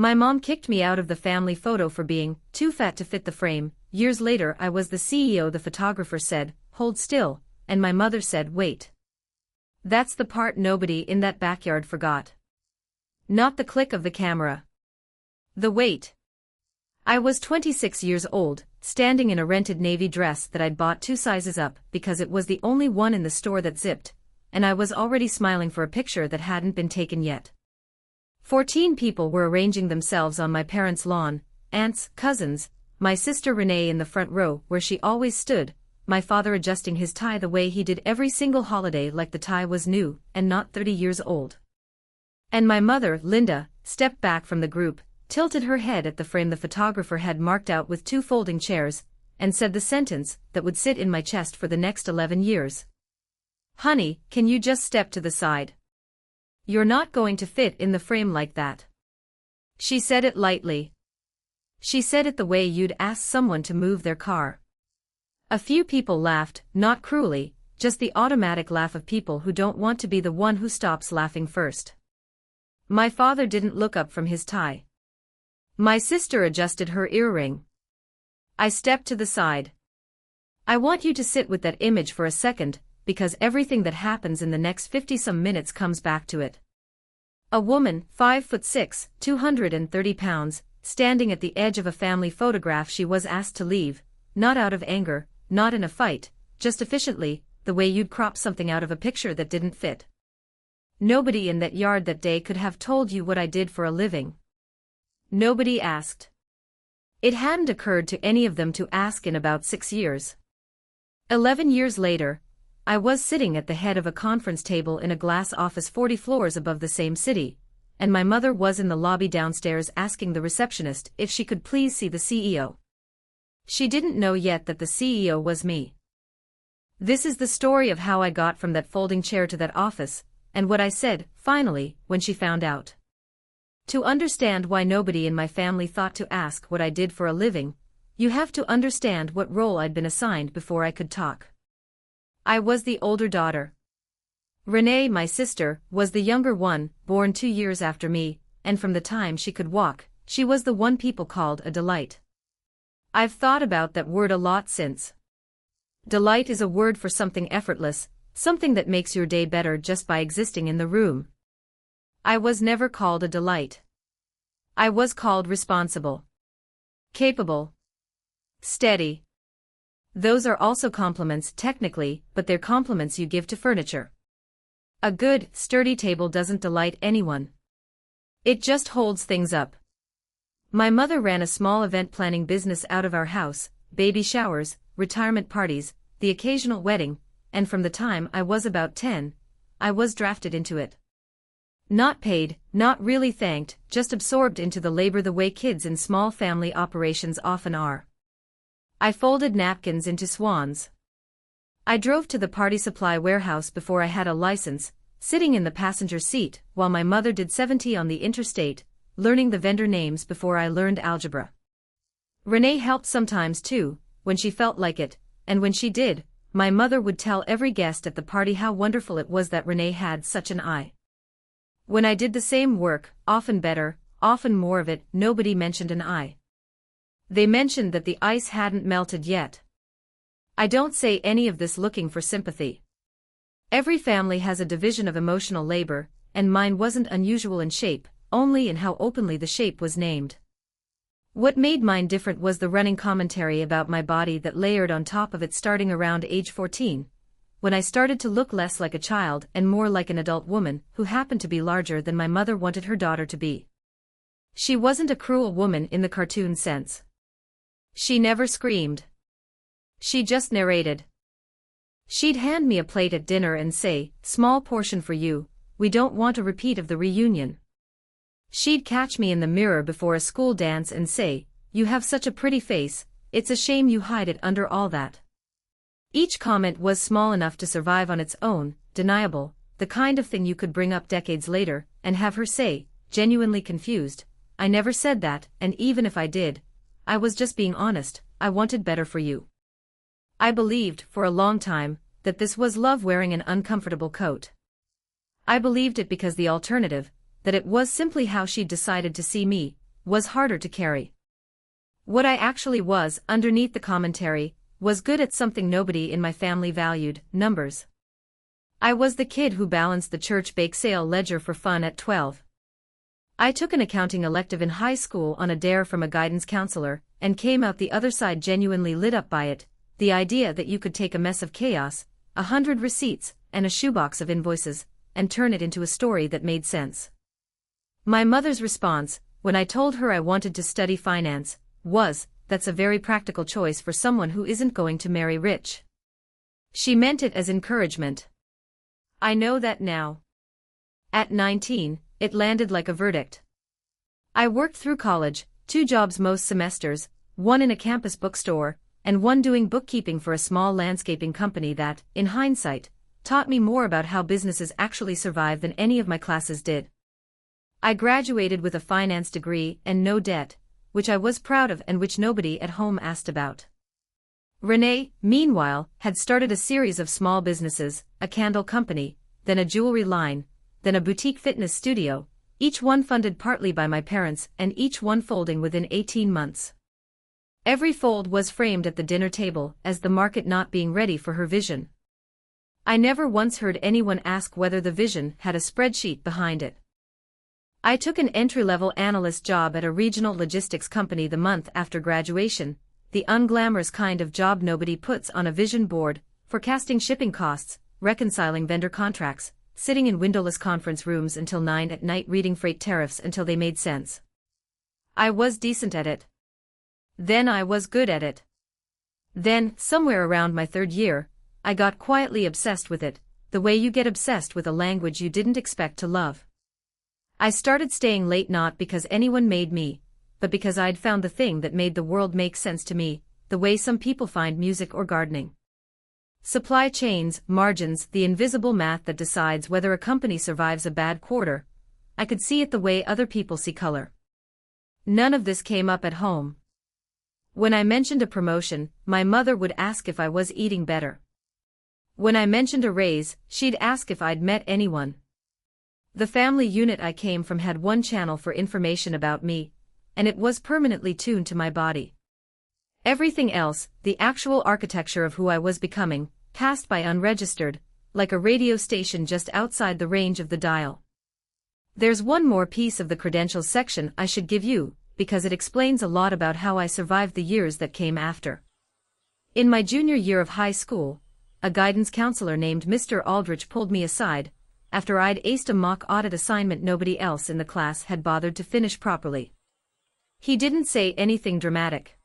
My mom kicked me out of the family photo for being too fat to fit the frame. Years later I was the CEO. The photographer said, "Hold still," and my mother said, "Wait." That's the part nobody in that backyard forgot. Not the click of the camera. The wait. I was 26 years old, standing in a rented navy dress that I'd bought 2 sizes up because it was the only one in the store that zipped, and I was already smiling for a picture that hadn't been taken yet. 14 people were arranging themselves on my parents' lawn, aunts, cousins, my sister Renee in the front row where she always stood, my father adjusting his tie the way he did every single holiday like the tie was new and not 30 years old. And my mother, Linda, stepped back from the group, tilted her head at the frame the photographer had marked out with 2 folding chairs, and said the sentence that would sit in my chest for the next 11 years. "Honey, can you just step to the side? You're not going to fit in the frame like that." She said it lightly. She said it the way you'd ask someone to move their car. A few people laughed, not cruelly, just the automatic laugh of people who don't want to be the one who stops laughing first. My father didn't look up from his tie. My sister adjusted her earring. I stepped to the side. I want you to sit with that image for a second, because everything that happens in the next 50-some minutes comes back to it. A woman, 5'6", 230 pounds, standing at the edge of a family photograph she was asked to leave, not out of anger, not in a fight, just efficiently, the way you'd crop something out of a picture that didn't fit. Nobody in that yard that day could have told you what I did for a living. Nobody asked. It hadn't occurred to any of them to ask in about 6 years. 11 years later, I was sitting at the head of a conference table in a glass office 40 floors above the same city, and my mother was in the lobby downstairs asking the receptionist if she could please see the CEO. She didn't know yet that the CEO was me. This is the story of how I got from that folding chair to that office, and what I said, finally, when she found out. To understand why nobody in my family thought to ask what I did for a living, you have to understand what role I'd been assigned before I could talk. I was the older daughter. Renee, my sister, was the younger one, born 2 years after me, and from the time she could walk, she was the one people called a delight. I've thought about that word a lot since. Delight is a word for something effortless, something that makes your day better just by existing in the room. I was never called a delight. I was called responsible, capable, steady. Those are also compliments technically, but they're compliments you give to furniture. A good, sturdy table doesn't delight anyone. It just holds things up. My mother ran a small event planning business out of our house, baby showers, retirement parties, the occasional wedding, and from the time I was about 10, I was drafted into it. Not paid, not really thanked, just absorbed into the labor the way kids in small family operations often are. I folded napkins into swans. I drove to the party supply warehouse before I had a license, sitting in the passenger seat while my mother did 70 on the interstate, learning the vendor names before I learned algebra. Renee helped sometimes too, when she felt like it, and when she did, my mother would tell every guest at the party how wonderful it was that Renee had such an eye. When I did the same work, often better, often more of it, nobody mentioned an eye. They mentioned that the ice hadn't melted yet. I don't say any of this looking for sympathy. Every family has a division of emotional labor, and mine wasn't unusual in shape, only in how openly the shape was named. What made mine different was the running commentary about my body that layered on top of it starting around age 14, when I started to look less like a child and more like an adult woman who happened to be larger than my mother wanted her daughter to be. She wasn't a cruel woman in the cartoon sense. She never screamed. She just narrated. She'd hand me a plate at dinner and say, "Small portion for you, we don't want a repeat of the reunion." She'd catch me in the mirror before a school dance and say, "You have such a pretty face, it's a shame you hide it under all that." Each comment was small enough to survive on its own, deniable, the kind of thing you could bring up decades later, and have her say, genuinely confused, "I never said that, and even if I did, I was just being honest, I wanted better for you." I believed, for a long time, that this was love wearing an uncomfortable coat. I believed it because the alternative, that it was simply how she'd decided to see me, was harder to carry. What I actually was, underneath the commentary, was good at something nobody in my family valued: numbers. I was the kid who balanced the church bake sale ledger for fun at 12. I took an accounting elective in high school on a dare from a guidance counselor, and came out the other side genuinely lit up by it, the idea that you could take a mess of chaos, 100 receipts, and a shoebox of invoices, and turn it into a story that made sense. My mother's response, when I told her I wanted to study finance, was, "That's a very practical choice for someone who isn't going to marry rich." She meant it as encouragement. I know that now. At 19, it landed like a verdict. I worked through college, 2 jobs most semesters, one in a campus bookstore, and one doing bookkeeping for a small landscaping company that, in hindsight, taught me more about how businesses actually survive than any of my classes did. I graduated with a finance degree and no debt, which I was proud of and which nobody at home asked about. Renee, meanwhile, had started a series of small businesses, a candle company, then a jewelry line, then a boutique fitness studio, each one funded partly by my parents and each one folding within 18 months. Every fold was framed at the dinner table as the market not being ready for her vision. I never once heard anyone ask whether the vision had a spreadsheet behind it. I took an entry-level analyst job at a regional logistics company the month after graduation, the unglamorous kind of job nobody puts on a vision board, forecasting shipping costs, reconciling vendor contracts, sitting in windowless conference rooms until 9 at night reading freight tariffs until they made sense. I was decent at it. Then I was good at it. Then, somewhere around my 3rd year, I got quietly obsessed with it, the way you get obsessed with a language you didn't expect to love. I started staying late not because anyone made me, but because I'd found the thing that made the world make sense to me, the way some people find music or gardening. Supply chains, margins, the invisible math that decides whether a company survives a bad quarter. I could see it the way other people see color. None of this came up at home. When I mentioned a promotion, my mother would ask if I was eating better. When I mentioned a raise, she'd ask if I'd met anyone. The family unit I came from had one channel for information about me, and it was permanently tuned to my body. Everything else, the actual architecture of who I was becoming, passed by unregistered, like a radio station just outside the range of the dial. There's one more piece of the credentials section I should give you, because it explains a lot about how I survived the years that came after. In my junior year of high school, a guidance counselor named Mr. Aldrich pulled me aside, after I'd aced a mock audit assignment nobody else in the class had bothered to finish properly. He didn't say anything dramatic.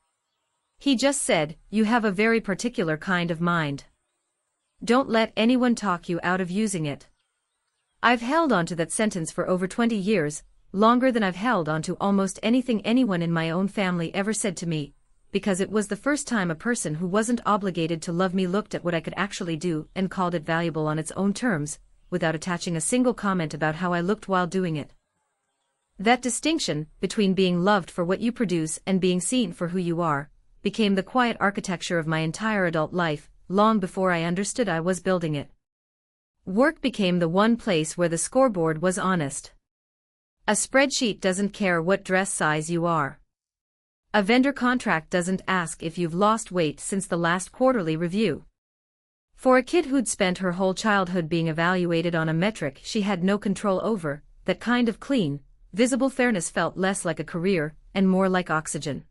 He just said, "You have a very particular kind of mind. Don't let anyone talk you out of using it." I've held on to that sentence for over 20 years, longer than I've held on to almost anything anyone in my own family ever said to me, because it was the first time a person who wasn't obligated to love me looked at what I could actually do and called it valuable on its own terms, without attaching a single comment about how I looked while doing it. That distinction, between being loved for what you produce and being seen for who you are, became the quiet architecture of my entire adult life, long before I understood I was building it. Work became the one place where the scoreboard was honest. A spreadsheet doesn't care what dress size you are. A vendor contract doesn't ask if you've lost weight since the last quarterly review. For a kid who'd spent her whole childhood being evaluated on a metric she had no control over, that kind of clean, visible fairness felt less like a career and more like oxygen.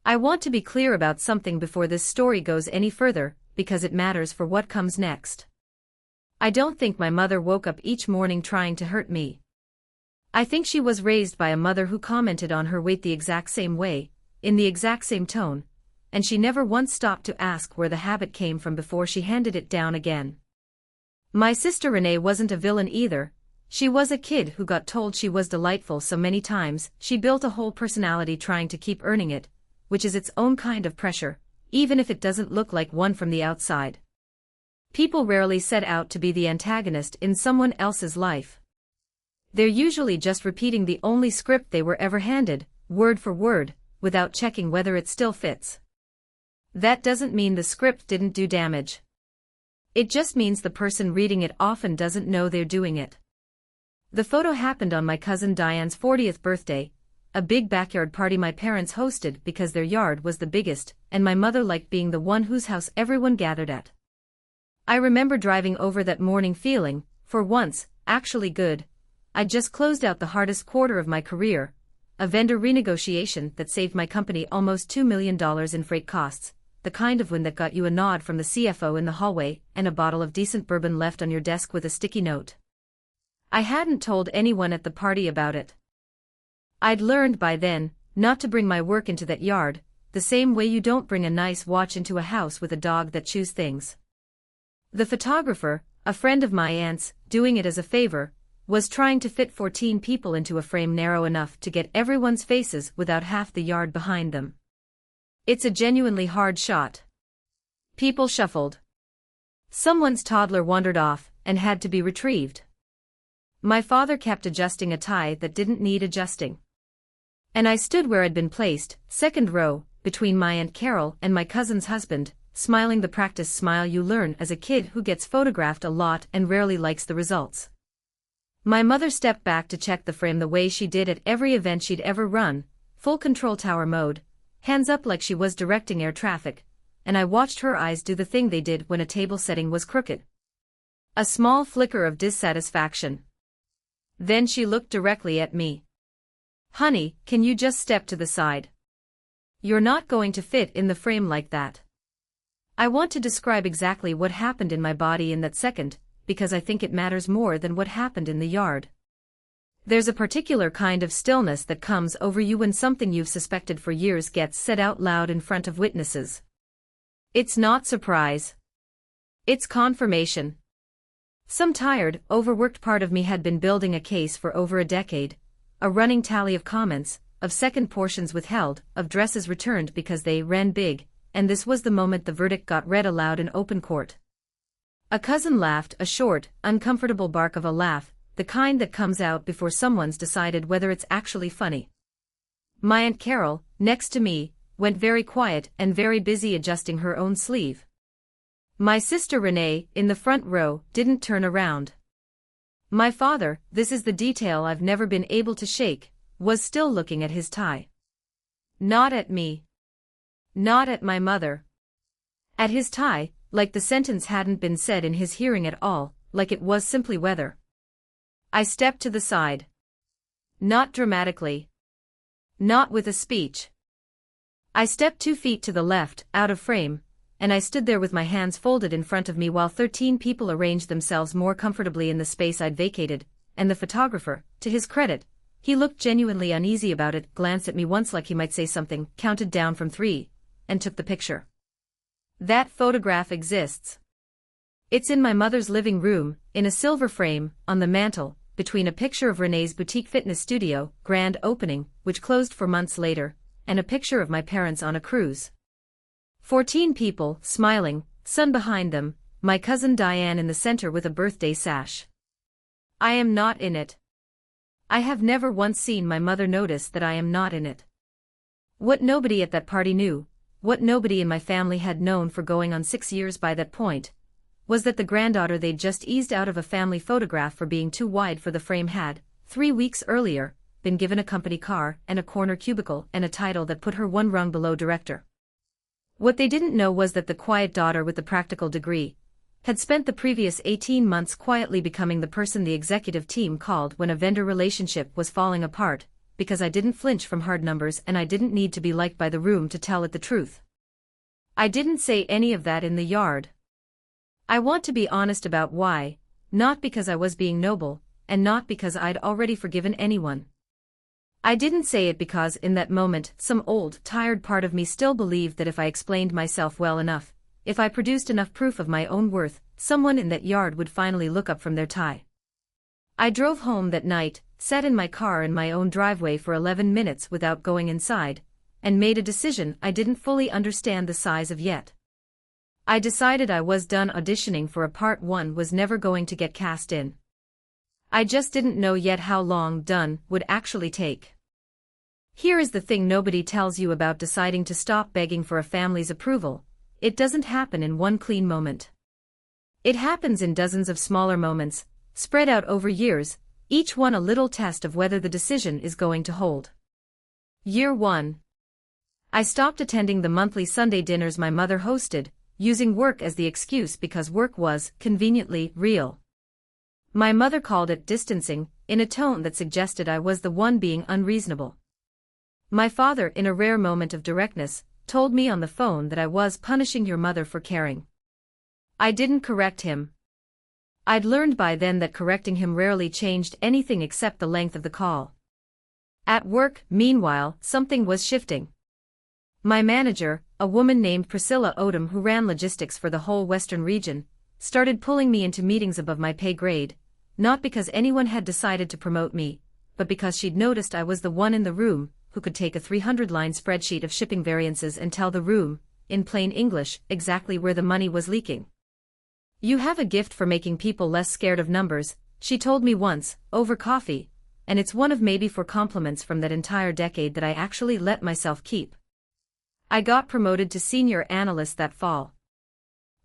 I want to be clear about something before this story goes any further, because it matters for what comes next. I don't think my mother woke up each morning trying to hurt me. I think she was raised by a mother who commented on her weight the exact same way, in the exact same tone, and she never once stopped to ask where the habit came from before she handed it down again. My sister Renee wasn't a villain either. She was a kid who got told she was delightful so many times she built a whole personality trying to keep earning it, which is its own kind of pressure, even if it doesn't look like one from the outside. People rarely set out to be the antagonist in someone else's life. They're usually just repeating the only script they were ever handed, word for word, without checking whether it still fits. That doesn't mean the script didn't do damage. It just means the person reading it often doesn't know they're doing it. The photo happened on my cousin Diane's 40th birthday, a big backyard party my parents hosted because their yard was the biggest, and my mother liked being the one whose house everyone gathered at. I remember driving over that morning feeling, for once, actually good. I'd just closed out the hardest quarter of my career, a vendor renegotiation that saved my company almost $2 million in freight costs, the kind of win that got you a nod from the CFO in the hallway and a bottle of decent bourbon left on your desk with a sticky note. I hadn't told anyone at the party about it. I'd learned by then not to bring my work into that yard, the same way you don't bring a nice watch into a house with a dog that chews things. The photographer, a friend of my aunt's, doing it as a favor, was trying to fit 14 people into a frame narrow enough to get everyone's faces without half the yard behind them. It's a genuinely hard shot. People shuffled. Someone's toddler wandered off and had to be retrieved. My father kept adjusting a tie that didn't need adjusting. And I stood where I'd been placed, second row, between my Aunt Carol and my cousin's husband, smiling the practice smile you learn as a kid who gets photographed a lot and rarely likes the results. My mother stepped back to check the frame the way she did at every event she'd ever run, full control tower mode, hands up like she was directing air traffic, and I watched her eyes do the thing they did when a table setting was crooked. A small flicker of dissatisfaction. Then she looked directly at me. "Honey, can you just step to the side? You're not going to fit in the frame like that." I want to describe exactly what happened in my body in that second, because I think it matters more than what happened in the yard. There's a particular kind of stillness that comes over you when something you've suspected for years gets said out loud in front of witnesses. It's not surprise. It's confirmation. Some tired, overworked part of me had been building a case for over a decade, a running tally of comments, of second portions withheld, of dresses returned because they ran big, and this was the moment the verdict got read aloud in open court. A cousin laughed, a short, uncomfortable bark of a laugh, the kind that comes out before someone's decided whether it's actually funny. My Aunt Carol, next to me, went very quiet and very busy adjusting her own sleeve. My sister Renee, in the front row, didn't turn around. My father, this is the detail I've never been able to shake, was still looking at his tie. Not at me. Not at my mother. At his tie, like the sentence hadn't been said in his hearing at all, like it was simply weather. I stepped to the side. Not dramatically. Not with a speech. I stepped 2 feet to the left, out of frame, and I stood there with my hands folded in front of me while 13 people arranged themselves more comfortably in the space I'd vacated, and the photographer, to his credit, he looked genuinely uneasy about it, glanced at me once like he might say something, counted down from 3, and took the picture. That photograph exists. It's in my mother's living room, in a silver frame, on the mantel, between a picture of Renee's boutique fitness studio, grand opening, which closed 4 months later, and a picture of my parents on a cruise. 14 people, smiling, sun behind them, my cousin Diane in the center with a birthday sash. I am not in it. I have never once seen my mother notice that I am not in it. What nobody at that party knew, what nobody in my family had known for going on 6 years by that point, was that the granddaughter they'd just eased out of a family photograph for being too wide for the frame had, 3 weeks earlier, been given a company car and a corner cubicle and a title that put her 1 rung below director. What they didn't know was that the quiet daughter with the practical degree had spent the previous 18 months quietly becoming the person the executive team called when a vendor relationship was falling apart, because I didn't flinch from hard numbers and I didn't need to be liked by the room to tell it the truth. I didn't say any of that in the yard. I want to be honest about why, not because I was being noble, and not because I'd already forgiven anyone. I didn't say it because in that moment some old, tired part of me still believed that if I explained myself well enough, if I produced enough proof of my own worth, someone in that yard would finally look up from their tie. I drove home that night, sat in my car in my own driveway for 11 minutes without going inside, and made a decision I didn't fully understand the size of yet. I decided I was done auditioning for a part 1 was never going to get cast in. I just didn't know yet how long done would actually take. Here is the thing nobody tells you about deciding to stop begging for a family's approval. It doesn't happen in one clean moment. It happens in dozens of smaller moments, spread out over years, each one a little test of whether the decision is going to hold. Year 1. I stopped attending the monthly Sunday dinners my mother hosted, using work as the excuse because work was, conveniently, real. My mother called it distancing, in a tone that suggested I was the one being unreasonable. My father, in a rare moment of directness, told me on the phone that I was punishing your mother for caring. I didn't correct him. I'd learned by then that correcting him rarely changed anything except the length of the call. At work, meanwhile, something was shifting. My manager, a woman named Priscilla Odom who ran logistics for the whole Western region, started pulling me into meetings above my pay grade, not because anyone had decided to promote me, but because she'd noticed I was the one in the room who could take a 300-line spreadsheet of shipping variances and tell the room, in plain English, exactly where the money was leaking. You have a gift for making people less scared of numbers, she told me once, over coffee, and it's one of maybe 4 compliments from that entire decade that I actually let myself keep. I got promoted to senior analyst that fall.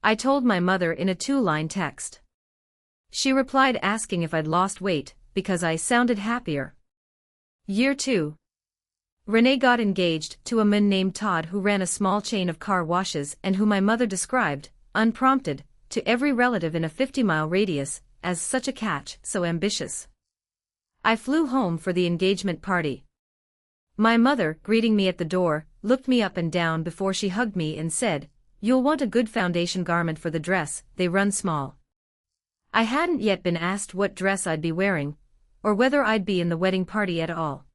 I told my mother in a 2-line text. She replied asking if I'd lost weight, because I sounded happier. Year 2. Renee got engaged to a man named Todd who ran a small chain of car washes and who my mother described, unprompted, to every relative in a 50-mile radius, as such a catch, so ambitious. I flew home for the engagement party. My mother, greeting me at the door, looked me up and down before she hugged me and said, "You'll want a good foundation garment for the dress, they run small." I hadn't yet been asked what dress I'd be wearing, or whether I'd be in the wedding party at all.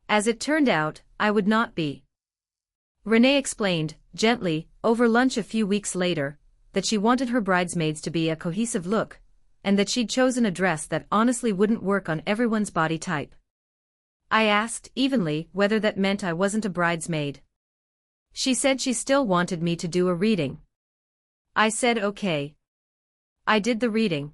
As it turned out, I would not be. Renee explained, gently, over lunch a few weeks later, that she wanted her bridesmaids to be a cohesive look, and that she'd chosen a dress that honestly wouldn't work on everyone's body type. I asked, evenly, whether that meant I wasn't a bridesmaid. She said she still wanted me to do a reading. I said okay. I did the reading.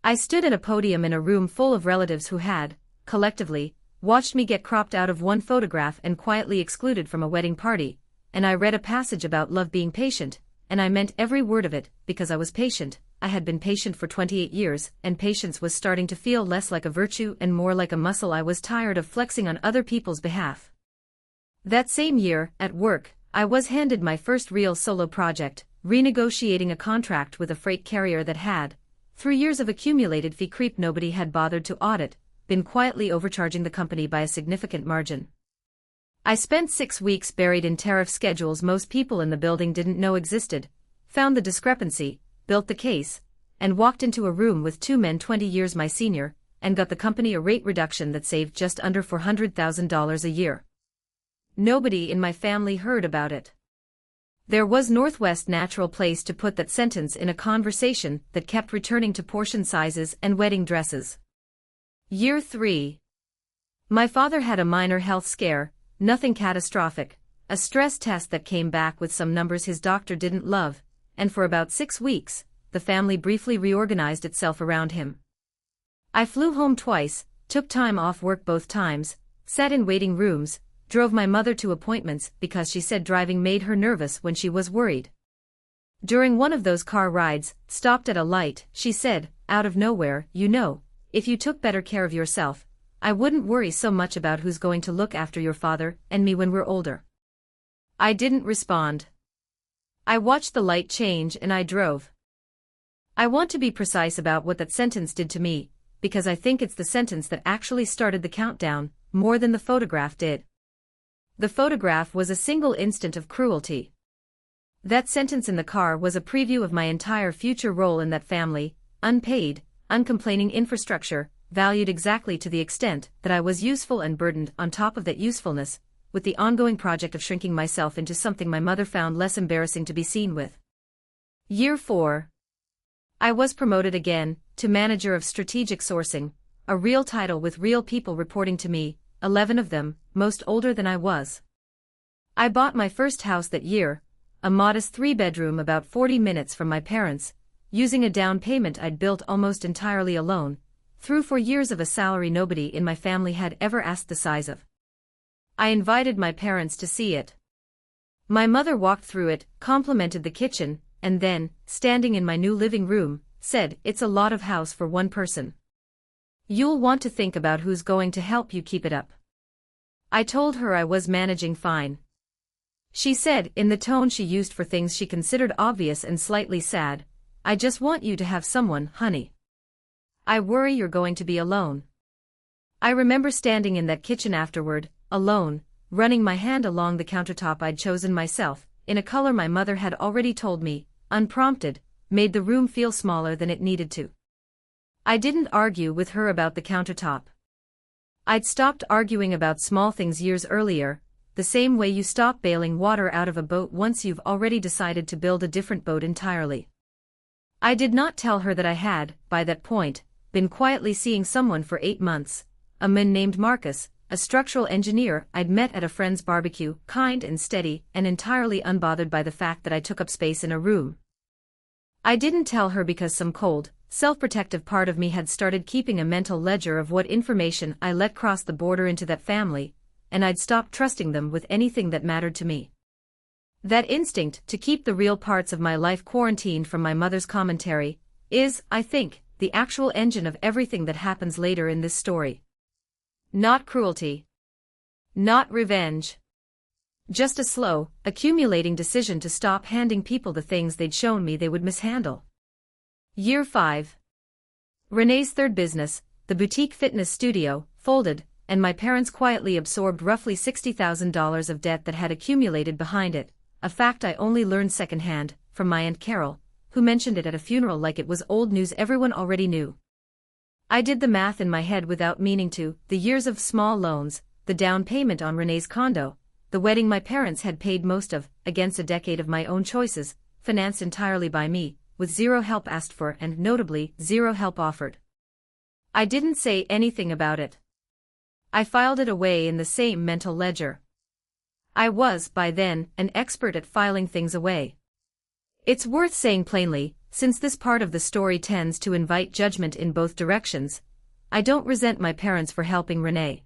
I stood at a podium in a room full of relatives who had, collectively, watched me get cropped out of one photograph and quietly excluded from a wedding party, and I read a passage about love being patient, and I meant every word of it, because I was patient. I had been patient for 28 years, and patience was starting to feel less like a virtue and more like a muscle I was tired of flexing on other people's behalf. That same year, at work, I was handed my first real solo project, renegotiating a contract with a freight carrier that had, through years of accumulated fee creep nobody had bothered to audit, been quietly overcharging the company by a significant margin. I spent 6 weeks buried in tariff schedules most people in the building didn't know existed, found the discrepancy, built the case, and walked into a room with 2 men 20 years my senior, and got the company a rate reduction that saved just under $400,000 a year. Nobody in my family heard about it. There was Northwest natural place to put that sentence in a conversation that kept returning to portion sizes and wedding dresses. Year 3. My father had a minor health scare, nothing catastrophic, a stress test that came back with some numbers his doctor didn't love, and for about 6 weeks, the family briefly reorganized itself around him. I flew home twice, took time off work both times, sat in waiting rooms, drove my mother to appointments because she said driving made her nervous when she was worried. During one of those car rides, stopped at a light, she said, out of nowhere, "You know, if you took better care of yourself, I wouldn't worry so much about who's going to look after your father and me when we're older." I didn't respond. I watched the light change and I drove. I want to be precise about what that sentence did to me, because I think it's the sentence that actually started the countdown, more than the photograph did. The photograph was a single instant of cruelty. That sentence in the car was a preview of my entire future role in that family, unpaid, uncomplaining infrastructure, valued exactly to the extent that I was useful and burdened on top of that usefulness, with the ongoing project of shrinking myself into something my mother found less embarrassing to be seen with. Year 4. I was promoted again, to manager of strategic sourcing, a real title with real people reporting to me, 11 of them, most older than I was. I bought my first house that year, a modest 3-bedroom about 40 minutes from my parents', using a down payment I'd built almost entirely alone, through 4 years of a salary nobody in my family had ever asked the size of. I invited my parents to see it. My mother walked through it, complimented the kitchen, and then, standing in my new living room, said, "It's a lot of house for one person. You'll want to think about who's going to help you keep it up." I told her I was managing fine. She said, in the tone she used for things she considered obvious and slightly sad, "I just want you to have someone, honey. I worry you're going to be alone." I remember standing in that kitchen afterward, alone, running my hand along the countertop I'd chosen myself, in a color my mother had already told me, unprompted, made the room feel smaller than it needed to. I didn't argue with her about the countertop. I'd stopped arguing about small things years earlier, the same way you stop bailing water out of a boat once you've already decided to build a different boat entirely. I did not tell her that I had, by that point, been quietly seeing someone for 8 months, a man named Marcus, a structural engineer I'd met at a friend's barbecue, kind and steady and entirely unbothered by the fact that I took up space in a room. I didn't tell her because some cold, self-protective part of me had started keeping a mental ledger of what information I let cross the border into that family, and I'd stopped trusting them with anything that mattered to me. That instinct to keep the real parts of my life quarantined from my mother's commentary is, I think, the actual engine of everything that happens later in this story. Not cruelty. Not revenge. Just a slow, accumulating decision to stop handing people the things they'd shown me they would mishandle. Year 5. Renee's third business, the boutique fitness studio, folded, and my parents quietly absorbed roughly $60,000 of debt that had accumulated behind it, a fact I only learned secondhand, from my Aunt Carol, who mentioned it at a funeral like it was old news everyone already knew. I did the math in my head without meaning to, the years of small loans, the down payment on Renee's condo, the wedding my parents had paid most of, against a decade of my own choices, financed entirely by me, with zero help asked for and notably, zero help offered. I didn't say anything about it. I filed it away in the same mental ledger. I was, by then, an expert at filing things away. It's worth saying plainly, since this part of the story tends to invite judgment in both directions, I don't resent my parents for helping Renee.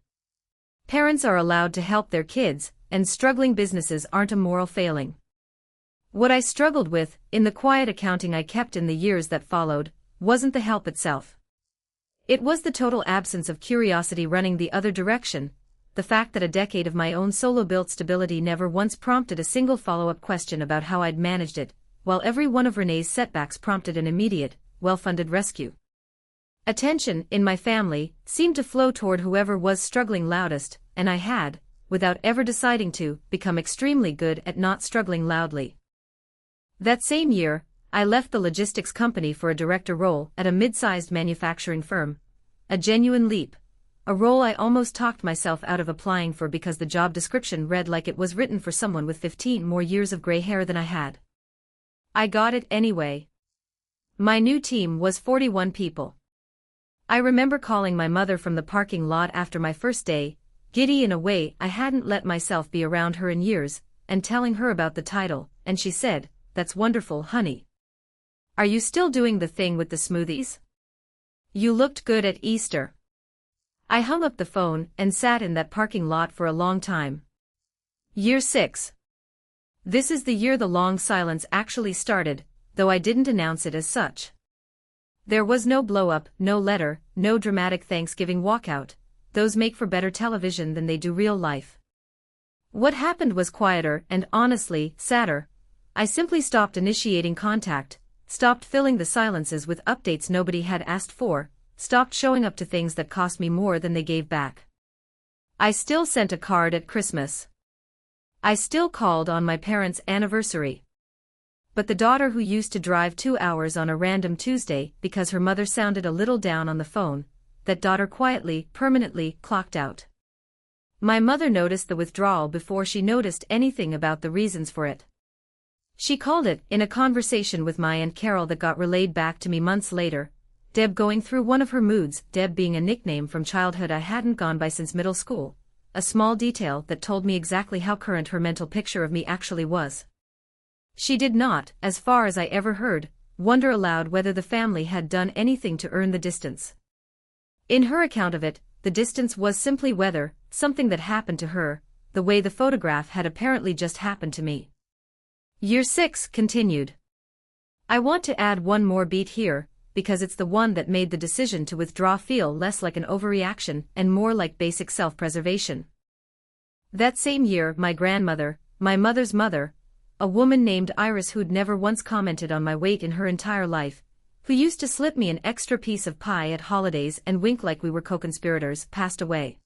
Parents are allowed to help their kids, and struggling businesses aren't a moral failing. What I struggled with, in the quiet accounting I kept in the years that followed, wasn't the help itself. It was the total absence of curiosity running the other direction, the fact that a decade of my own solo-built stability never once prompted a single follow-up question about how I'd managed it, while every one of Renee's setbacks prompted an immediate, well-funded rescue. Attention, in my family, seemed to flow toward whoever was struggling loudest, and I had, without ever deciding to, become extremely good at not struggling loudly. That same year, I left the logistics company for a director role at a mid-sized manufacturing firm, a genuine leap, a role I almost talked myself out of applying for because the job description read like it was written for someone with 15 more years of gray hair than I had. I got it anyway. My new team was 41 people. I remember calling my mother from the parking lot after my first day, giddy in a way I hadn't let myself be around her in years, and telling her about the title, and she said, "That's wonderful, honey. Are you still doing the thing with the smoothies? You looked good at Easter." I hung up the phone and sat in that parking lot for a long time. Year 6. This is the year the long silence actually started, though I didn't announce it as such. There was no blow-up, no letter, no dramatic Thanksgiving walkout. Those make for better television than they do real life. What happened was quieter and, honestly, sadder. I simply stopped initiating contact, stopped filling the silences with updates nobody had asked for, stopped showing up to things that cost me more than they gave back. I still sent a card at Christmas. I still called on my parents' anniversary. But the daughter who used to drive 2 hours on a random Tuesday because her mother sounded a little down on the phone, that daughter quietly, permanently, clocked out. My mother noticed the withdrawal before she noticed anything about the reasons for it. She called it, in a conversation with my Aunt Carol that got relayed back to me months later, Deb going through one of her moods, Deb being a nickname from childhood I hadn't gone by since middle school, a small detail that told me exactly how current her mental picture of me actually was. She did not, as far as I ever heard, wonder aloud whether the family had done anything to earn the distance. In her account of it, the distance was simply weather, something that happened to her, the way the photograph had apparently just happened to me. Year 6 continued. I want to add one more beat here, because it's the one that made the decision to withdraw feel less like an overreaction and more like basic self-preservation. That same year, my grandmother, my mother's mother, a woman named Iris who'd never once commented on my weight in her entire life, who used to slip me an extra piece of pie at holidays and wink like we were co-conspirators, passed away.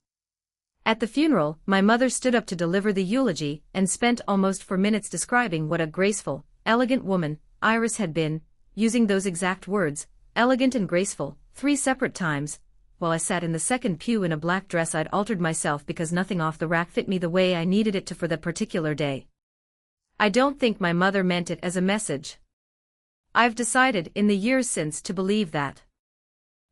At the funeral, my mother stood up to deliver the eulogy and spent almost 4 minutes describing what a graceful, elegant woman Iris had been, using those exact words, elegant and graceful, 3 separate times, while I sat in the second pew in a black dress I'd altered myself because nothing off the rack fit me the way I needed it to for that particular day. I don't think my mother meant it as a message. I've decided in the years since to believe that.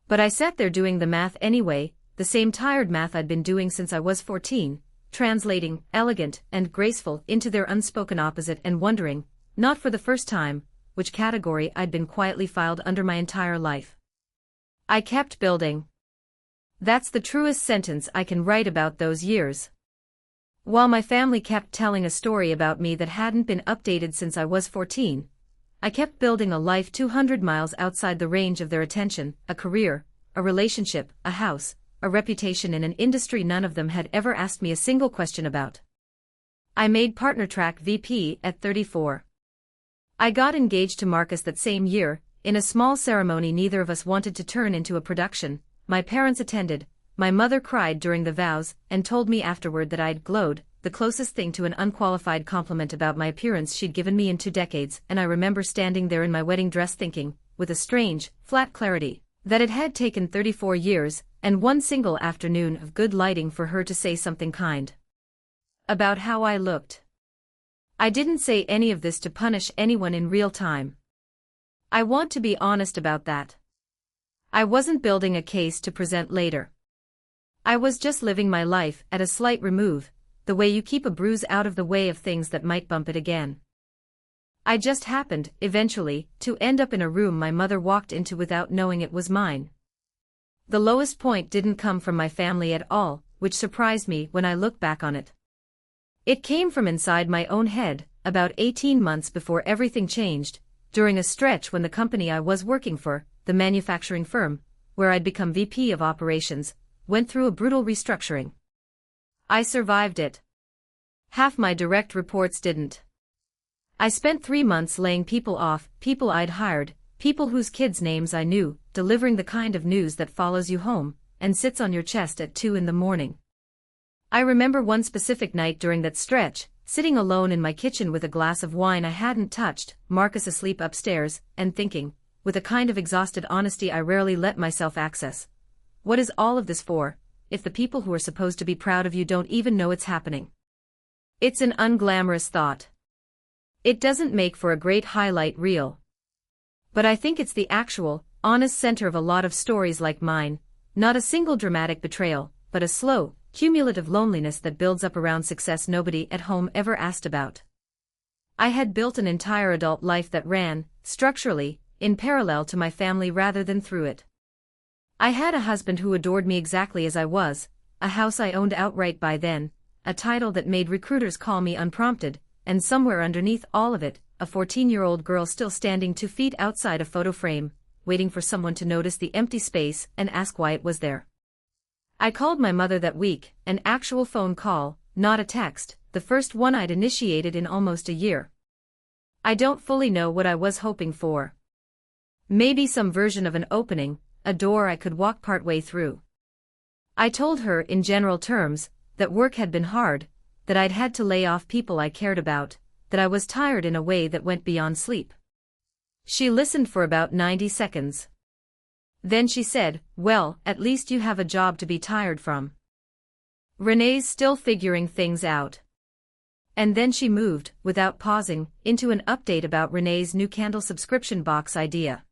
But I sat there doing the math anyway, the same tired math I'd been doing since I was 14, translating elegant and graceful into their unspoken opposite and wondering, not for the first time, which category I'd been quietly filed under my entire life. I kept building. That's the truest sentence I can write about those years. While my family kept telling a story about me that hadn't been updated since I was 14, I kept building a life 200 miles outside the range of their attention, a career, a relationship, a house, a reputation in an industry none of them had ever asked me a single question about. I made partner track VP at 34. I got engaged to Marcus that same year, in a small ceremony neither of us wanted to turn into a production. My parents attended, my mother cried during the vows, and told me afterward that I'd glowed, the closest thing to an unqualified compliment about my appearance she'd given me in 2 decades, and I remember standing there in my wedding dress thinking, with a strange, flat clarity, that it had taken 34 years, and 1 single afternoon of good lighting for her to say something kind about how I looked. I didn't say any of this to punish anyone in real time. I want to be honest about that. I wasn't building a case to present later. I was just living my life at a slight remove, the way you keep a bruise out of the way of things that might bump it again. I just happened, eventually, to end up in a room my mother walked into without knowing it was mine. The lowest point didn't come from my family at all, which surprised me when I look back on it. It came from inside my own head, about 18 months before everything changed, during a stretch when the company I was working for, the manufacturing firm, where I'd become VP of operations, went through a brutal restructuring. I survived it. Half my direct reports didn't. I spent 3 months laying people off, people I'd hired, people whose kids' names I knew, delivering the kind of news that follows you home, and sits on your chest at 2 in the morning. I remember one specific night during that stretch, sitting alone in my kitchen with a glass of wine I hadn't touched, Marcus asleep upstairs, and thinking, with a kind of exhausted honesty I rarely let myself access, what is all of this for, if the people who are supposed to be proud of you don't even know it's happening? It's an unglamorous thought. It doesn't make for a great highlight reel. But I think it's the actual, honest center of a lot of stories like mine, not a single dramatic betrayal, but a slow, cumulative loneliness that builds up around success nobody at home ever asked about. I had built an entire adult life that ran, structurally, in parallel to my family rather than through it. I had a husband who adored me exactly as I was, a house I owned outright by then, a title that made recruiters call me unprompted, and somewhere underneath all of it, a 14-year-old girl still standing 2 feet outside a photo frame, waiting for someone to notice the empty space and ask why it was there. I called my mother that week, an actual phone call, not a text, the first one I'd initiated in almost a year. I don't fully know what I was hoping for. Maybe some version of an opening, a door I could walk partway through. I told her in general terms, that work had been hard, that I'd had to lay off people I cared about, that I was tired in a way that went beyond sleep. She listened for about 90 seconds. Then she said, "Well, at least you have a job to be tired from. Renee's still figuring things out." And then she moved, without pausing, into an update about Renee's new candle subscription box idea.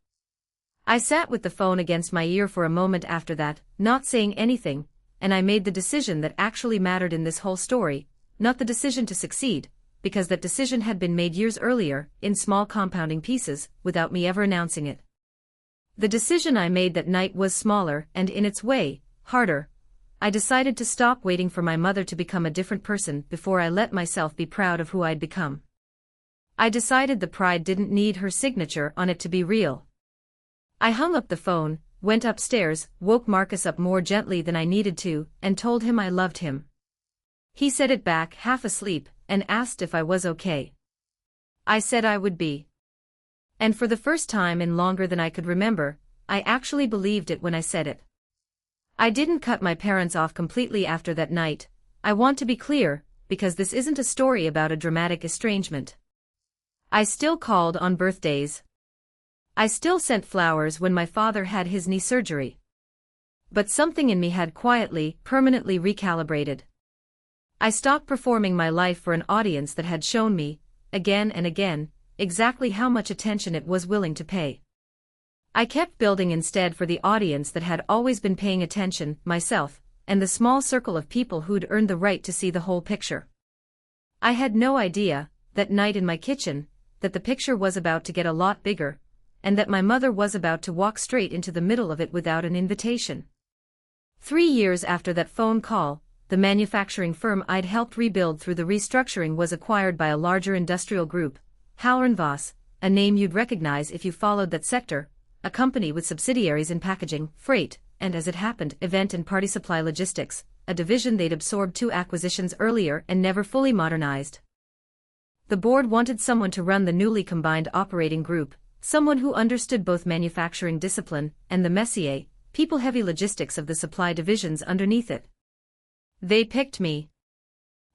I sat with the phone against my ear for a moment after that, not saying anything, and I made the decision that actually mattered in this whole story, not the decision to succeed, because that decision had been made years earlier, in small compounding pieces, without me ever announcing it. The decision I made that night was smaller and, in its way, harder. I decided to stop waiting for my mother to become a different person before I let myself be proud of who I'd become. I decided the pride didn't need her signature on it to be real. I hung up the phone, went upstairs, woke Marcus up more gently than I needed to, and told him I loved him. He said it back half asleep and asked if I was okay. I said I would be. And for the first time in longer than I could remember, I actually believed it when I said it. I didn't cut my parents off completely after that night. I want to be clear, because this isn't a story about a dramatic estrangement. I still called on birthdays. I still sent flowers when my father had his knee surgery. But something in me had quietly, permanently recalibrated. I stopped performing my life for an audience that had shown me, again and again, exactly how much attention it was willing to pay. I kept building instead for the audience that had always been paying attention, myself, and the small circle of people who'd earned the right to see the whole picture. I had no idea, that night in my kitchen, that the picture was about to get a lot bigger, and that my mother was about to walk straight into the middle of it without an invitation. 3 years after that phone call, the manufacturing firm I'd helped rebuild through the restructuring was acquired by a larger industrial group, Voss, a name you'd recognize if you followed that sector, a company with subsidiaries in packaging, freight, and as it happened, event and party supply logistics, a division they'd absorbed 2 acquisitions earlier and never fully modernized. The board wanted someone to run the newly combined operating group, someone who understood both manufacturing discipline and the messier, people-heavy logistics of the supply divisions underneath it. They picked me.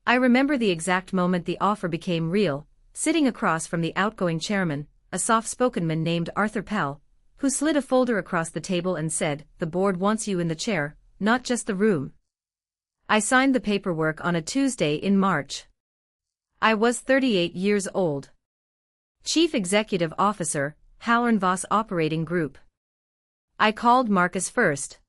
I remember the exact moment the offer became real, sitting across from the outgoing chairman, a soft-spoken man named Arthur Pell, who slid a folder across the table and said, "The board wants you in the chair, not just the room." I signed the paperwork on a Tuesday in March. I was 38 years old. Chief Executive Officer, Voss Operating Group. I called Marcus first.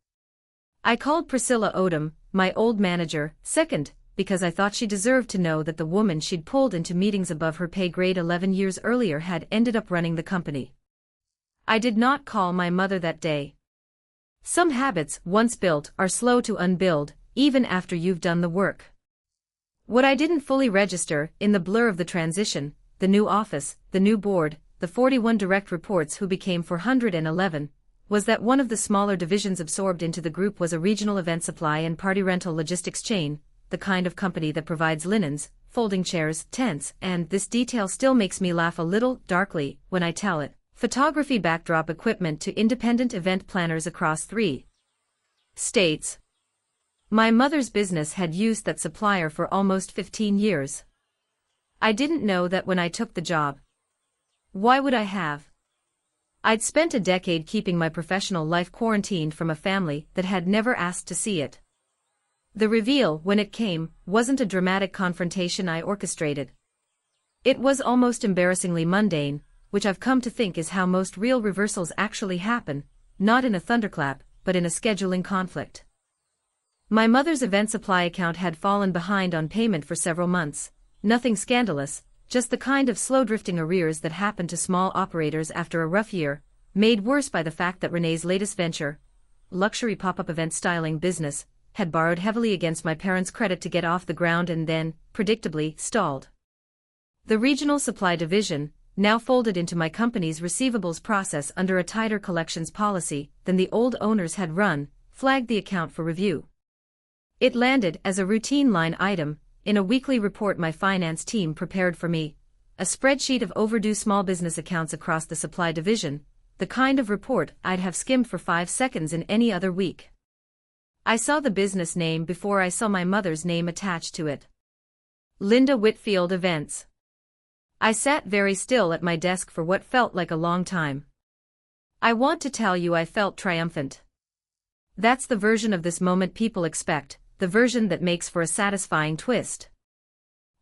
I called Priscilla Odom, my old manager, second, because I thought she deserved to know that the woman she'd pulled into meetings above her pay grade 11 years earlier had ended up running the company. I did not call my mother that day. Some habits, once built, are slow to unbuild, even after you've done the work. What I didn't fully register, in the blur of the transition, the new office, the new board, the 41 direct reports who became 411, was that one of the smaller divisions absorbed into the group was a regional event supply and party rental logistics chain, the kind of company that provides linens, folding chairs, tents, and this detail still makes me laugh a little darkly when I tell it, photography backdrop equipment to independent event planners across 3 states. My mother's business had used that supplier for almost 15 years. I didn't know that when I took the job. Why would I have? I'd spent a decade keeping my professional life quarantined from a family that had never asked to see it. The reveal, when it came, wasn't a dramatic confrontation I orchestrated. It was almost embarrassingly mundane, which I've come to think is how most real reversals actually happen, not in a thunderclap, but in a scheduling conflict. My mother's event supply account had fallen behind on payment for several months, nothing scandalous, just the kind of slow-drifting arrears that happen to small operators after a rough year, made worse by the fact that Renee's latest venture, luxury pop-up event styling business, had borrowed heavily against my parents' credit to get off the ground and then, predictably, stalled. The regional supply division, now folded into my company's receivables process under a tighter collections policy than the old owners had run, flagged the account for review. It landed as a routine line item in a weekly report my finance team prepared for me, a spreadsheet of overdue small business accounts across the supply division, the kind of report I'd have skimmed for 5 seconds in any other week. I saw the business name before I saw my mother's name attached to it. Linda Whitfield Events. I sat very still at my desk for what felt like a long time. I want to tell you I felt triumphant. That's the version of this moment people expect, the version that makes for a satisfying twist.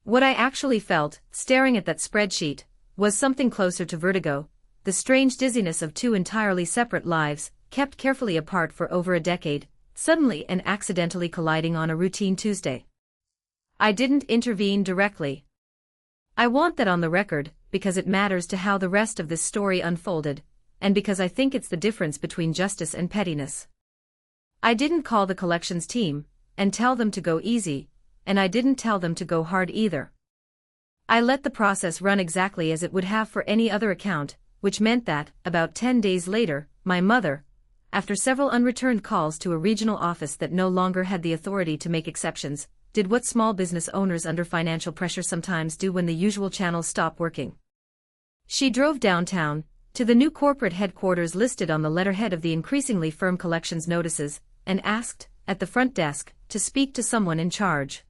What I actually felt, staring at that spreadsheet, was something closer to vertigo, the strange dizziness of 2 entirely separate lives, kept carefully apart for over a decade, suddenly and accidentally colliding on a routine Tuesday. I didn't intervene directly. I want that on the record, because it matters to how the rest of this story unfolded, and because I think it's the difference between justice and pettiness. I didn't call the collections team and tell them to go easy, and I didn't tell them to go hard either. I let the process run exactly as it would have for any other account, which meant that, about 10 days later, my mother, after several unreturned calls to a regional office that no longer had the authority to make exceptions, did what small business owners under financial pressure sometimes do when the usual channels stop working. She drove downtown, to the new corporate headquarters listed on the letterhead of the increasingly firm collections notices, and asked, at the front desk, to speak to someone in charge.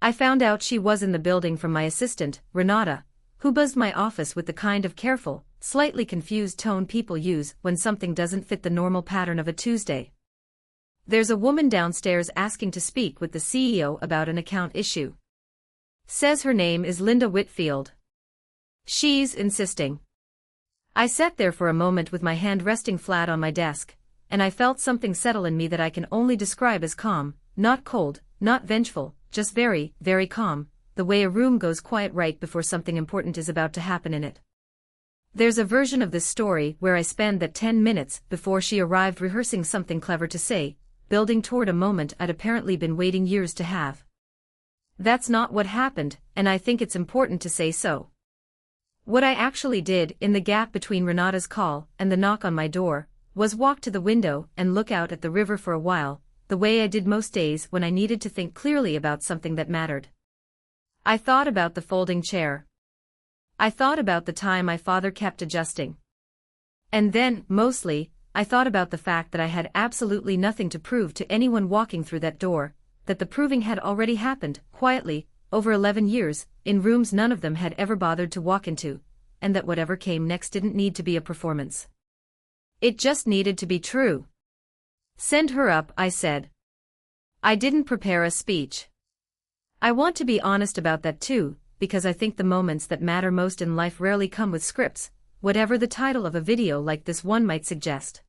I found out she was in the building from my assistant, Renata, who buzzed my office with the kind of careful, slightly confused tone people use when something doesn't fit the normal pattern of a Tuesday. "There's a woman downstairs asking to speak with the CEO about an account issue. Says her name is Linda Whitfield. She's insisting." I sat there for a moment with my hand resting flat on my desk, and I felt something settle in me that I can only describe as calm, not cold, not vengeful, just very, very calm, the way a room goes quiet right before something important is about to happen in it. There's a version of this story where I spend that 10 minutes before she arrived rehearsing something clever to say, building toward a moment I'd apparently been waiting years to have. That's not what happened, and I think it's important to say so. What I actually did, in the gap between Renata's call and the knock on my door, was walk to the window and look out at the river for a while, the way I did most days when I needed to think clearly about something that mattered. I thought about the folding chair. I thought about the time my father kept adjusting. And then, mostly, I thought about the fact that I had absolutely nothing to prove to anyone walking through that door, that the proving had already happened, quietly, over 11 years, in rooms none of them had ever bothered to walk into, and that whatever came next didn't need to be a performance. It just needed to be true. "Send her up," I said. I didn't prepare a speech. I want to be honest about that too, because I think the moments that matter most in life rarely come with scripts, whatever the title of a video like this one might suggest.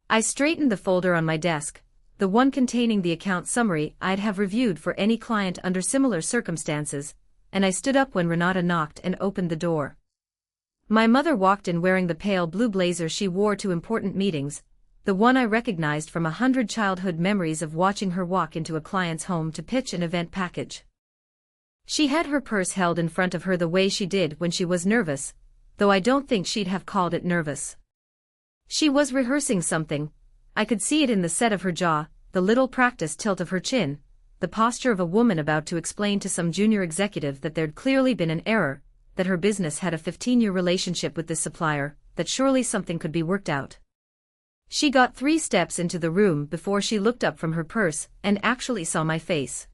I straightened the folder on my desk, the one containing the account summary I'd have reviewed for any client under similar circumstances, and I stood up when Renata knocked and opened the door. My mother walked in wearing the pale blue blazer she wore to important meetings, the one I recognized from 100 childhood memories of watching her walk into a client's home to pitch an event package. She had her purse held in front of her the way she did when she was nervous, though I don't think she'd have called it nervous. She was rehearsing something. I could see it in the set of her jaw, the little practiced tilt of her chin, the posture of a woman about to explain to some junior executive that there'd clearly been an error, that her business had a 15-year relationship with this supplier, that surely something could be worked out. She got 3 steps into the room before she looked up from her purse and actually saw my face.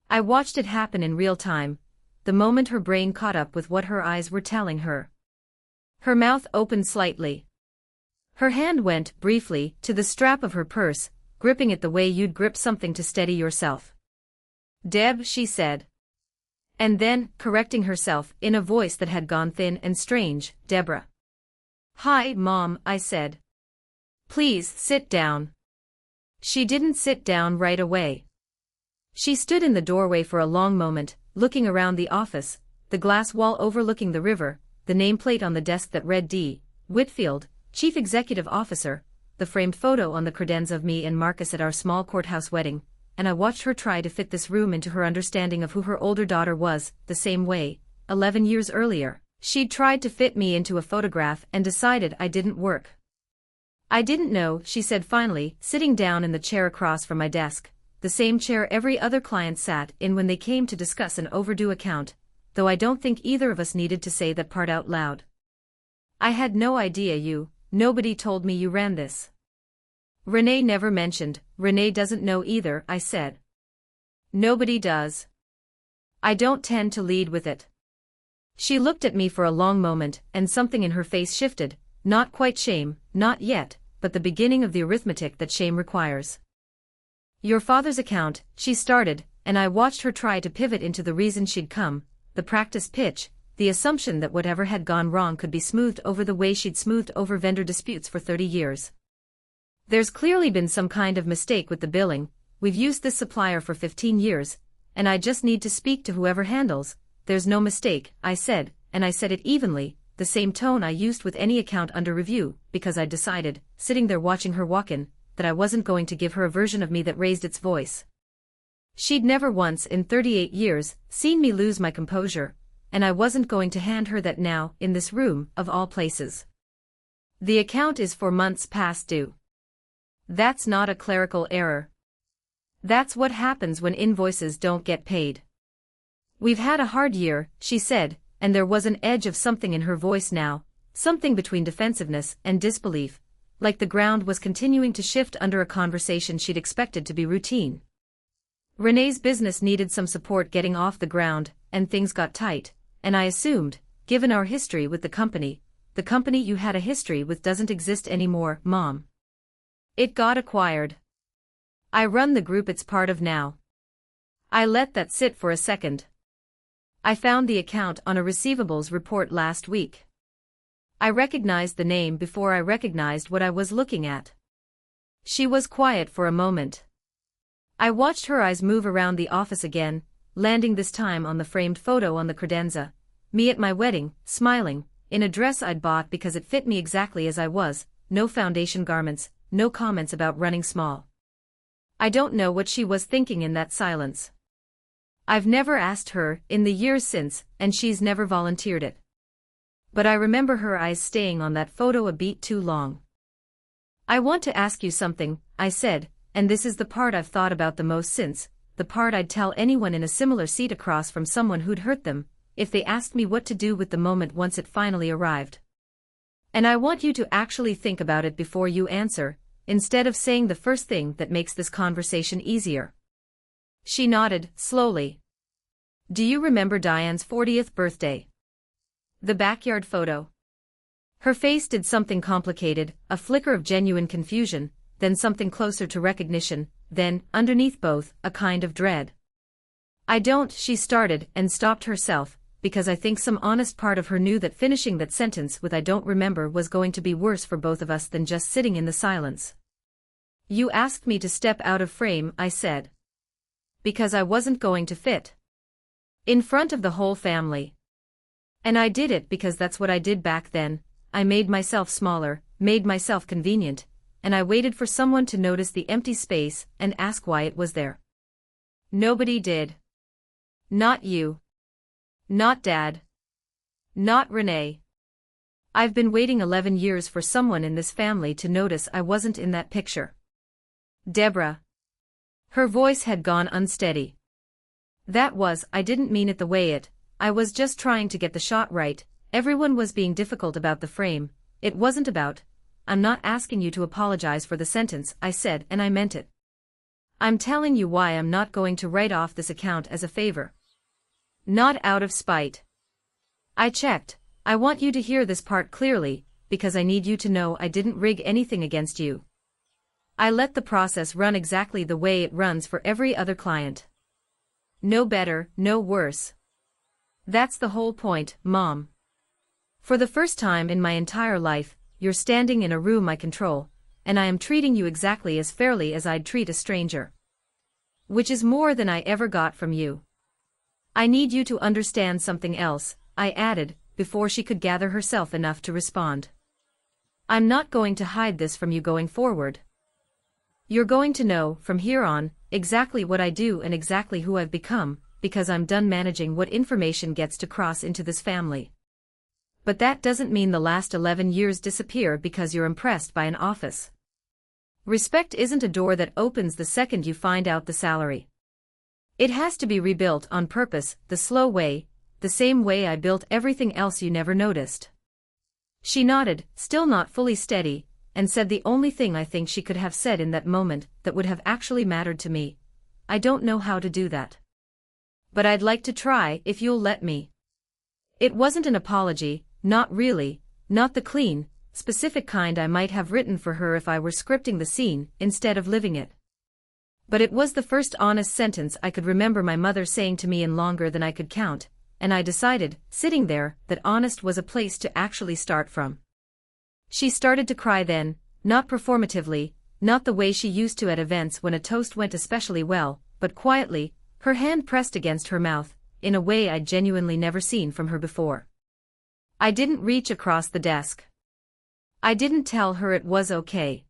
I watched it happen in real time, the moment her brain caught up with what her eyes were telling her. Her mouth opened slightly. Her hand went, briefly, to the strap of her purse, gripping it the way you'd grip something to steady yourself. "Deb," she said. And then, correcting herself, in a voice that had gone thin and strange, "Debra." "Hi, Mom," I said. "Please, sit down." She didn't sit down right away. She stood in the doorway for a long moment, looking around the office, the glass wall overlooking the river, the nameplate on the desk that read D. Whitfield, Chief Executive Officer, the framed photo on the credenza of me and Marcus at our small courthouse wedding, and I watched her try to fit this room into her understanding of who her older daughter was, the same way, 11 years earlier, she'd tried to fit me into a photograph and decided I didn't work. "I didn't know," she said finally, sitting down in the chair across from my desk, the same chair every other client sat in when they came to discuss an overdue account, though I don't think either of us needed to say that part out loud. "I had no idea nobody told me you ran this." "Renee never mentioned, Renee doesn't know either," I said. "Nobody does. I don't tend to lead with it." She looked at me for a long moment, and something in her face shifted, not quite shame, not yet, but the beginning of the arithmetic that shame requires. "Your father's account," she started, and I watched her try to pivot into the reason she'd come, the practice pitch, the assumption that whatever had gone wrong could be smoothed over the way she'd smoothed over vendor disputes for 30 years. "There's clearly been some kind of mistake with the billing, we've used this supplier for 15 years, and I just need to speak to whoever handles." "There's no mistake," I said, and I said it evenly, the same tone I used with any account under review, because I'd decided, sitting there watching her walk in, that I wasn't going to give her a version of me that raised its voice. She'd never once in 38 years seen me lose my composure, and I wasn't going to hand her that now, in this room, of all places. "The account is for months past due. That's not a clerical error. That's what happens when invoices don't get paid. We've had a hard year, she said, and there was an edge of something in her voice now, something between defensiveness and disbelief, like the ground was continuing to shift under a conversation she'd expected to be routine. Renee's business needed some support getting off the ground, and things got tight, and I assumed, given our history with the company you had a history with doesn't exist anymore, Mom. It got acquired. I run the group it's part of now. I let that sit for a second. I found the account on a receivables report last week. I recognized the name before I recognized what I was looking at. She was quiet for a moment. I watched her eyes move around the office again, landing this time on the framed photo on the credenza, me at my wedding, smiling, in a dress I'd bought because it fit me exactly as I was, no foundation garments, no comments about running small. I don't know what she was thinking in that silence. I've never asked her in the years since, and she's never volunteered it. But I remember her eyes staying on that photo a beat too long. I want to ask you something, I said, and this is the part I've thought about the most since, the part I'd tell anyone in a similar seat across from someone who'd hurt them, if they asked me what to do with the moment once it finally arrived. And I want you to actually think about it before you answer, instead of saying the first thing that makes this conversation easier. She nodded, slowly. Do you remember Diane's 40th birthday? The backyard photo. Her face did something complicated, a flicker of genuine confusion, then something closer to recognition, then, underneath both, a kind of dread. I don't, she started and stopped herself, because I think some honest part of her knew that finishing that sentence with I don't remember was going to be worse for both of us than just sitting in the silence. You asked me to step out of frame, I said. Because I wasn't going to fit. In front of the whole family. And I did it because that's what I did back then, I made myself smaller, made myself convenient, and I waited for someone to notice the empty space and ask why it was there. Nobody did. Not you. Not Dad. Not Renee. I've been waiting 11 years for someone in this family to notice I wasn't in that picture. Debra. Her voice had gone unsteady. I didn't mean it the way I was just trying to get the shot right, everyone was being difficult about the frame, it wasn't about, I'm not asking you to apologize for the sentence, I said, and I meant it. I'm telling you why I'm not going to write off this account as a favor. Not out of spite. I checked, I want you to hear this part clearly, because I need you to know I didn't rig anything against you. I let the process run exactly the way it runs for every other client. No better, no worse. That's the whole point, Mom. For the first time in my entire life, you're standing in a room I control, and I am treating you exactly as fairly as I'd treat a stranger. Which is more than I ever got from you. I need you to understand something else, I added, before she could gather herself enough to respond. I'm not going to hide this from you going forward. You're going to know, from here on, exactly what I do and exactly who I've become, because I'm done managing what information gets to cross into this family. But that doesn't mean the last 11 years disappear because you're impressed by an office. Respect isn't a door that opens the second you find out the salary. It has to be rebuilt on purpose, the slow way, the same way I built everything else you never noticed. She nodded, still not fully steady, and said the only thing I think she could have said in that moment that would have actually mattered to me. I don't know how to do that. But I'd like to try if you'll let me. It wasn't an apology, not really, not the clean, specific kind I might have written for her if I were scripting the scene instead of living it. But it was the first honest sentence I could remember my mother saying to me in longer than I could count, and I decided, sitting there, that honest was a place to actually start from. She started to cry then, not performatively, not the way she used to at events when a toast went especially well, but quietly, her hand pressed against her mouth, in a way I'd genuinely never seen from her before. I didn't reach across the desk. I didn't tell her it was okay.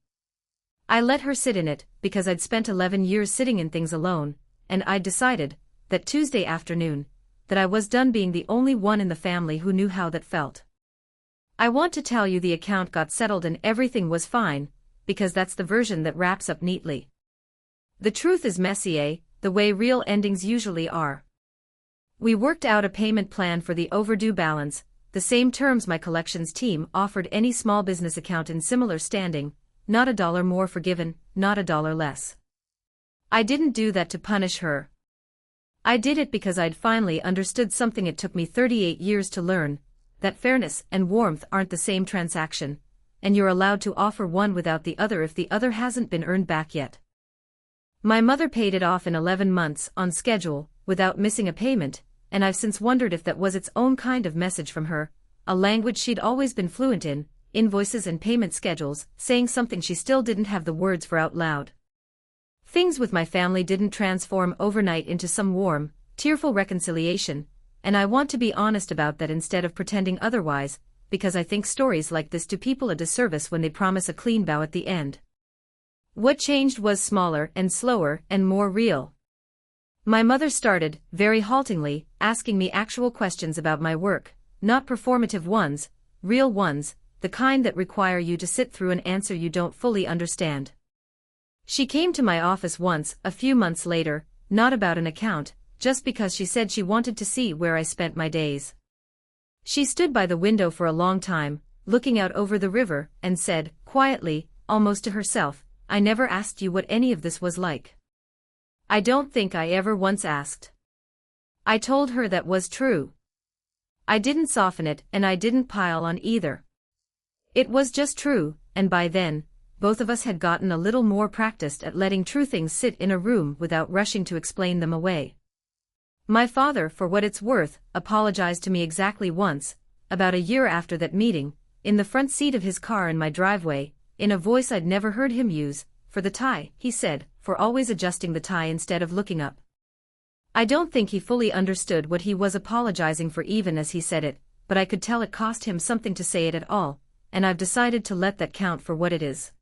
I let her sit in it, because I'd spent 11 years sitting in things alone, and I'd decided, that Tuesday afternoon, that I was done being the only one in the family who knew how that felt. I want to tell you the account got settled and everything was fine, because that's the version that wraps up neatly. The truth is messy, the way real endings usually are. We worked out a payment plan for the overdue balance, the same terms my collections team offered any small business account in similar standing, not $1 more forgiven, not $1 less. I didn't do that to punish her. I did it because I'd finally understood something it took me 38 years to learn, that fairness and warmth aren't the same transaction, and you're allowed to offer one without the other if the other hasn't been earned back yet. My mother paid it off in 11 months on schedule, without missing a payment, and I've since wondered if that was its own kind of message from her, a language she'd always been fluent in, invoices and payment schedules, saying something she still didn't have the words for out loud. Things with my family didn't transform overnight into some warm, tearful reconciliation, and I want to be honest about that instead of pretending otherwise, because I think stories like this do people a disservice when they promise a clean bow at the end. What changed was smaller and slower and more real. My mother started, very haltingly, asking me actual questions about my work, not performative ones, real ones, the kind that require you to sit through an answer you don't fully understand. She came to my office once, a few months later, not about an account, just because she said she wanted to see where I spent my days. She stood by the window for a long time, looking out over the river, and said, quietly, almost to herself, "I never asked you what any of this was like." I don't think I ever once asked. I told her that was true. I didn't soften it, and I didn't pile on either. It was just true, and by then, both of us had gotten a little more practiced at letting true things sit in a room without rushing to explain them away. My father, for what it's worth, apologized to me exactly once, about a year after that meeting, in the front seat of his car in my driveway, in a voice I'd never heard him use, for the tie, he said, for always adjusting the tie instead of looking up. I don't think he fully understood what he was apologizing for even as he said it, but I could tell it cost him something to say it at all, and I've decided to let that count for what it is.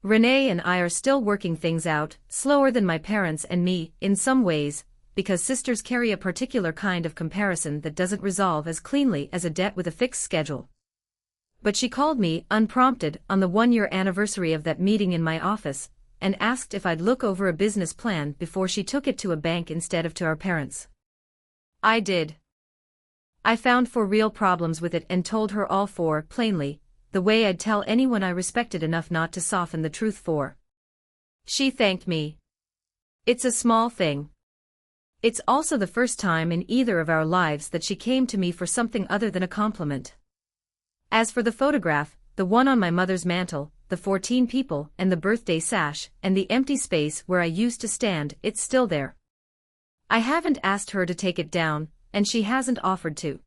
Renee and I are still working things out, slower than my parents and me, in some ways, because sisters carry a particular kind of comparison that doesn't resolve as cleanly as a debt with a fixed schedule. But she called me, unprompted, on the 1-year anniversary of that meeting in my office, and asked if I'd look over a business plan before she took it to a bank instead of to our parents. I did. I found 4 real problems with it and told her all 4, plainly, the way I'd tell anyone I respected enough not to soften the truth for. She thanked me. It's a small thing. It's also the first time in either of our lives that she came to me for something other than a compliment. As for the photograph, the one on my mother's mantel, the 14 people and the birthday sash, and the empty space where I used to stand, it's still there. I haven't asked her to take it down, and she hasn't offered to.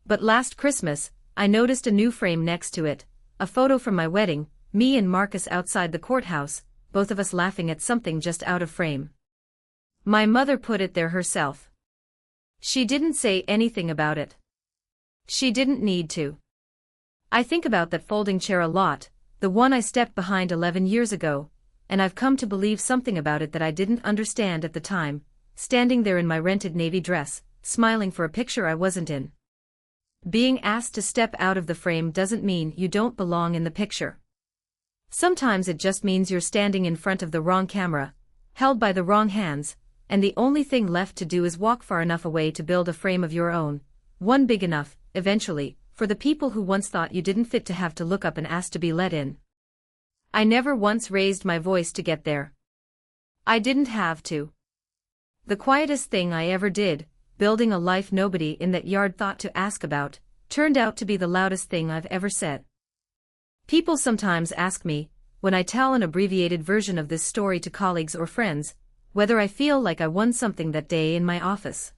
But last Christmas, I noticed a new frame next to it, a photo from my wedding, me and Marcus outside the courthouse, both of us laughing at something just out of frame. My mother put it there herself. She didn't say anything about it. She didn't need to. I think about that folding chair a lot, the one I stepped behind 11 years ago, and I've come to believe something about it that I didn't understand at the time, standing there in my rented navy dress, smiling for a picture I wasn't in. Being asked to step out of the frame doesn't mean you don't belong in the picture. Sometimes it just means you're standing in front of the wrong camera, held by the wrong hands, and the only thing left to do is walk far enough away to build a frame of your own, one big enough, eventually, for the people who once thought you didn't fit to have to look up and ask to be let in. I never once raised my voice to get there. I didn't have to. The quietest thing I ever did, building a life nobody in that yard thought to ask about, turned out to be the loudest thing I've ever said. People sometimes ask me, when I tell an abbreviated version of this story to colleagues or friends, whether I feel like I won something that day in my office.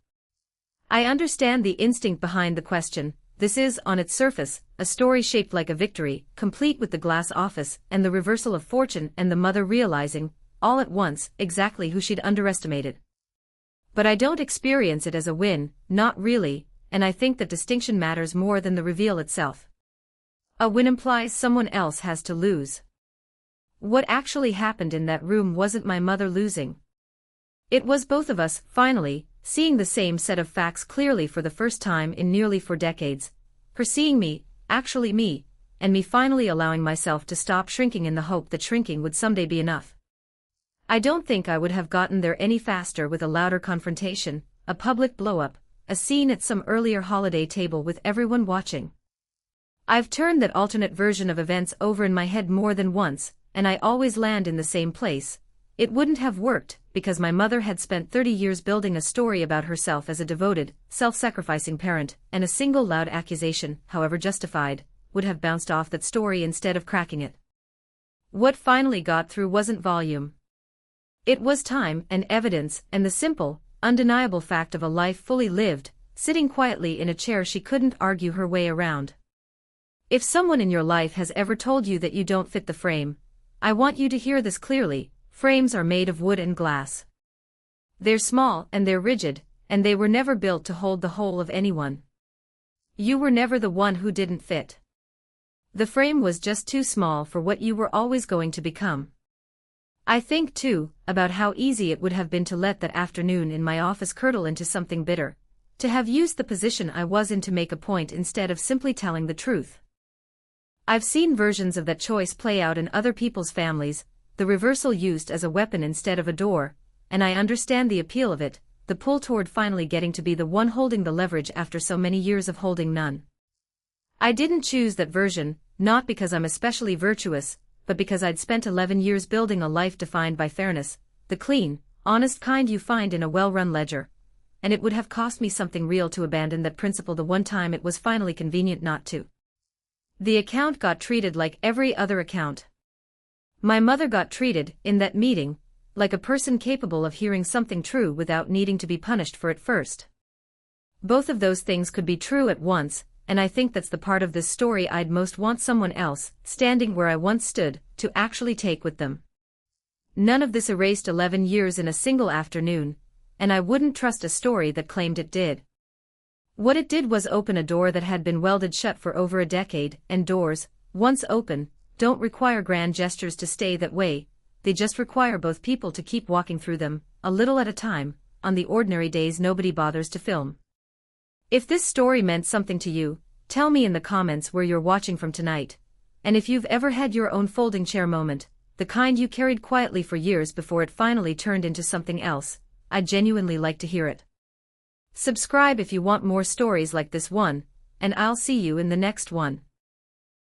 I understand the instinct behind the question. This is, on its surface, a story shaped like a victory, complete with the glass office and the reversal of fortune and the mother realizing, all at once, exactly who she'd underestimated. But I don't experience it as a win, not really, and I think that distinction matters more than the reveal itself. A win implies someone else has to lose. What actually happened in that room wasn't my mother losing. It was both of us, finally, seeing the same set of facts clearly for the first time in nearly 4 decades, her seeing me, actually me, and me finally allowing myself to stop shrinking in the hope that shrinking would someday be enough. I don't think I would have gotten there any faster with a louder confrontation, a public blow-up, a scene at some earlier holiday table with everyone watching. I've turned that alternate version of events over in my head more than once, and I always land in the same place. It wouldn't have worked, because my mother had spent 30 years building a story about herself as a devoted, self-sacrificing parent, and a single loud accusation, however justified, would have bounced off that story instead of cracking it. What finally got through wasn't volume. It was time and evidence and the simple, undeniable fact of a life fully lived, sitting quietly in a chair she couldn't argue her way around. If someone in your life has ever told you that you don't fit the frame, I want you to hear this clearly. Frames are made of wood and glass. They're small and they're rigid, and they were never built to hold the whole of anyone. You were never the one who didn't fit. The frame was just too small for what you were always going to become. I think, too, about how easy it would have been to let that afternoon in my office curdle into something bitter, to have used the position I was in to make a point instead of simply telling the truth. I've seen versions of that choice play out in other people's families, the reversal used as a weapon instead of a door, and I understand the appeal of it, the pull toward finally getting to be the one holding the leverage after so many years of holding none. I didn't choose that version, not because I'm especially virtuous, but because I'd spent 11 years building a life defined by fairness, the clean, honest kind you find in a well-run ledger, and it would have cost me something real to abandon that principle the one time it was finally convenient not to. The account got treated like every other account. My mother got treated, in that meeting, like a person capable of hearing something true without needing to be punished for it first. Both of those things could be true at once, and I think that's the part of this story I'd most want someone else, standing where I once stood, to actually take with them. None of this erased 11 years in a single afternoon, and I wouldn't trust a story that claimed it did. What it did was open a door that had been welded shut for over a decade, and doors, once open, don't require grand gestures to stay that way, they just require both people to keep walking through them, a little at a time, on the ordinary days nobody bothers to film. If this story meant something to you, tell me in the comments where you're watching from tonight, and if you've ever had your own folding chair moment, the kind you carried quietly for years before it finally turned into something else, I'd genuinely like to hear it. Subscribe if you want more stories like this one, and I'll see you in the next one.